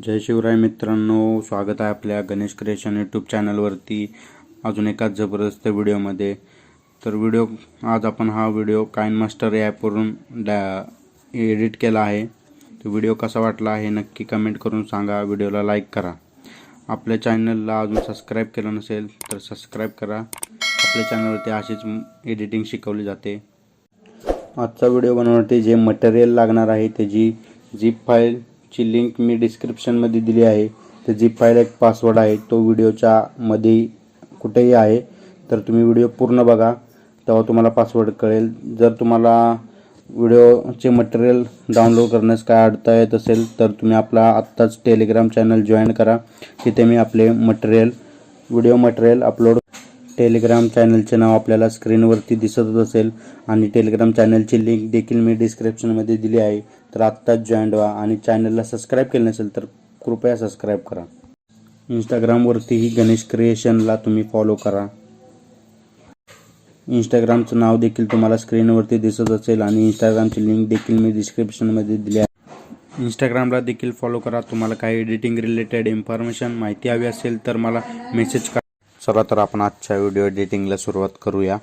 जय शिवराय मित्रांनो, स्वागत आहे आपल्या गणेश क्रिएशन यूट्यूब चॅनलवरती अजून एका जबरदस्त व्हिडिओमध्ये। तर आज आपण हा व्हिडिओ काइनमास्टर ॲपवरून एडिट केला आहे। तो व्हिडिओ कसा वाटला आहे नक्की कमेंट करून सांगा। व्हिडिओला लाईक करा। आपल्या चॅनलला अजून सबस्क्राईब केलं नसेल तर सबस्क्राईब करा। आपल्या चॅनलवरती अशीच एडिटिंग शिकवली जाते। आजचा व्हिडिओ बनवण्यासाठी जे मटेरियल लागणार आहे त्याची झिप फाईल ची लिंक मी डिस्क्रिप्शनमध्ये दिली आहे। तर झिप फाईल एक पासवर्ड आहे, तो व्हिडिओच्या मध्ये कुठेही आहे। तर तुम्ही व्हिडिओ पूर्ण बघा, तेव्हा तुम्हाला पासवर्ड कळेल। जर तुम्हाला व्हिडिओचे मटेरियल डाउनलोड करण्यास काय अडथळा येत असेल तर तुम्ही आपला आत्ताच टेलिग्राम चॅनल जॉईन करा। तिथे मी आपले व्हिडिओ मटेरियल अपलोड। टेलिग्राम चॅनलचे नाव आपल्याला स्क्रीनवरती दिसत असेल आणि टेलिग्राम चॅनलची लिंक देखील मी डिस्क्रिप्शनमध्ये दिली आहे। तर आत्ताच जॉईन व्हा आणि चॅनलला सबस्क्राईब केलं नसेल तर कृपया सबस्क्राईब करा। इंस्टाग्रामवरतीही गणेश क्रिएशनला तुम्ही फॉलो करा। इंस्टाग्रामचं नाव देखील तुम्हाला स्क्रीनवरती दिसत असेल आणि इंस्टाग्रामची लिंक देखील मी डिस्क्रिप्शनमध्ये दिली आहे। इंस्टाग्रामला देखील फॉलो करा। तुम्हाला काही एडिटिंग रिलेटेड इन्फॉर्मेशन माहिती हवी असेल तर मला मेसेज करा। चला तर आपण आजच्या व्हिडिओ एडिटिंगला सुरुवात करूया।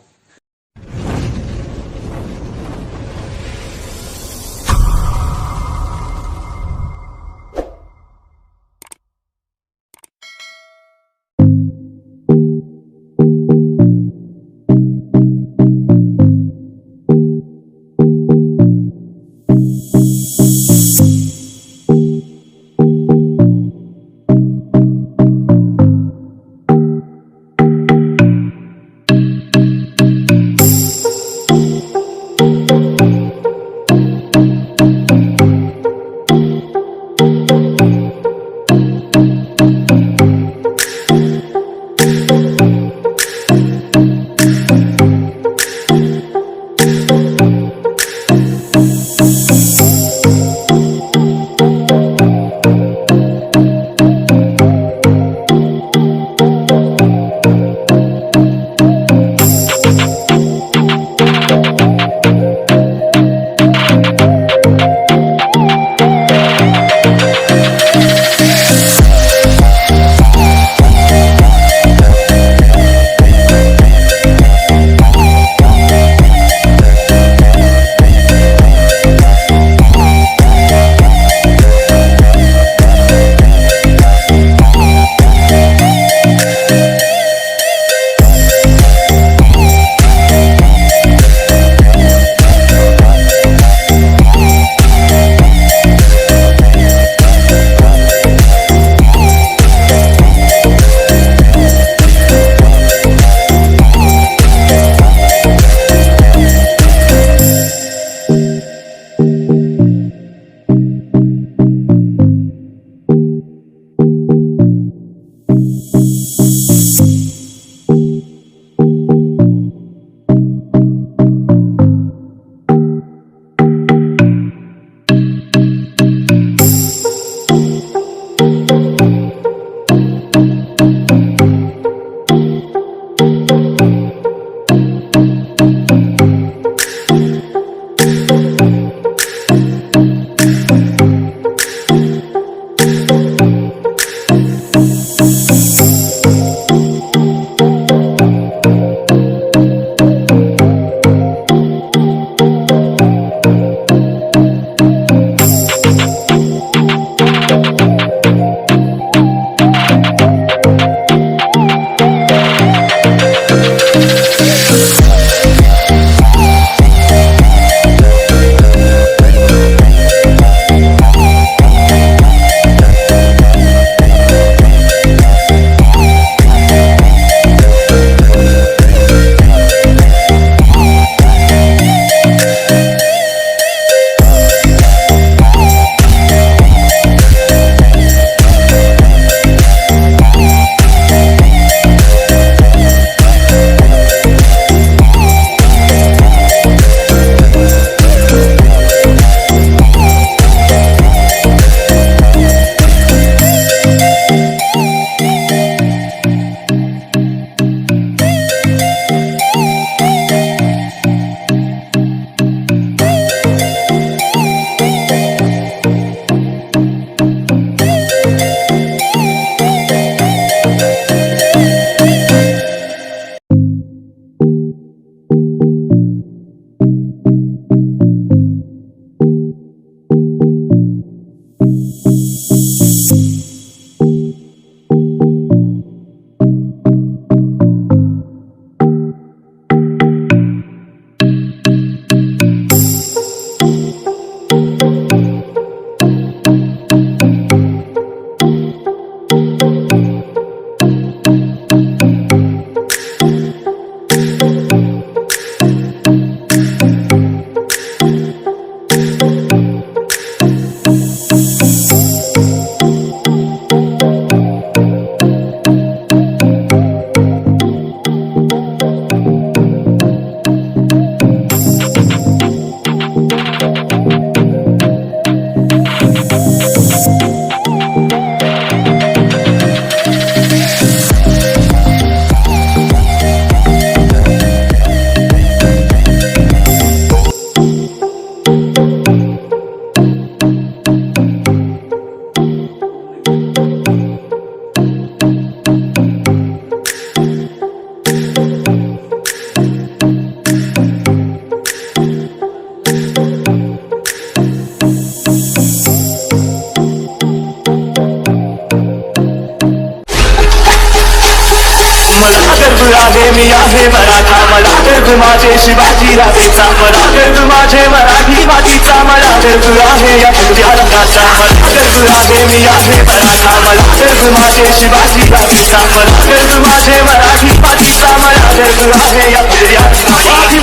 आहे मराठा मला गर्व माझे शिवाजी राजेचा मला गर्व माझे मराठी मातीचा मला गर्व आहे या तुझ्या रंगाचा मला गर्व आहे मी आहे मराठा मला गर्व माझे शिवाजी राजेचा मला गर्व माझे मराठी मातीचा मला गर्व आहे या तुझ्या शिवाजी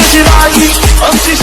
शिवाजी